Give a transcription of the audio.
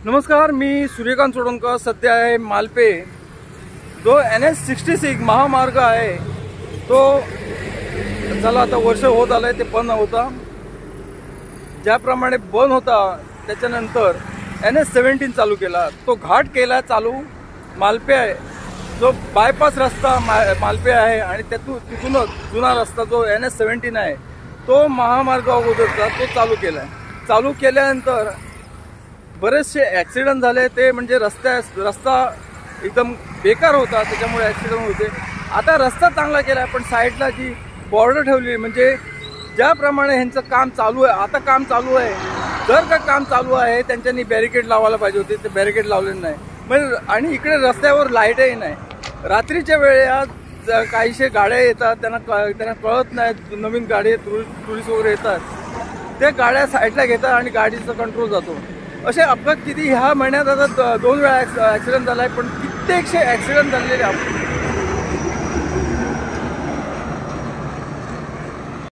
नमस्कार, मी सूर्यकांत सोडणकर. सध्या आहे मालपे. जो NH-66 महामार्ग आहे तो चला आता वर्ष होत आलंय ते बंद होता. ज्याप्रमाणे बंद होता त्याच्यानंतर NH-17 चालू केला. तो घाट केला चालू मालपे आहे. जो बायपास रस्ता मालपे आहे आणि तिथूनच जुना रस्ता जो NH-17 आहे तो महामार्ग अगोदरचा तो चालू केला आहे. चालू केल्यानंतर बरेचसे ॲक्सिडेंट झाले. ते म्हणजे रस्ता एकदम बेकार होता, त्याच्यामुळे ॲक्सिडेंट होते. आता रस्ता चांगला केला आहे, पण साईडला जी बॉर्डर ठेवली म्हणजे ज्याप्रमाणे ह्यांचं काम चालू आहे, आता काम चालू आहे. जर का काम चालू आहे त्यांच्यानी बॅरिकेड लावायला पाहिजे होते, ते बॅरिकेड लावलेलं नाही. म्हणजे आणि इकडे रस्त्यावर लाईटही नाही. रात्रीच्या वेळेत काहीशे गाड्या येतात, त्यांना कळत नाही. नवीन गाडी टुरिस्ट वगैरे येतात, त्या गाड्या साईडला घेतात आणि गाडीचा कंट्रोल जातो. असे अपघात किती ह्या महिन्यात आता 2 वेळा ॲक्सिडेंट झाला आहे, पण कित्येकशे ॲक्सिडेंट झालेले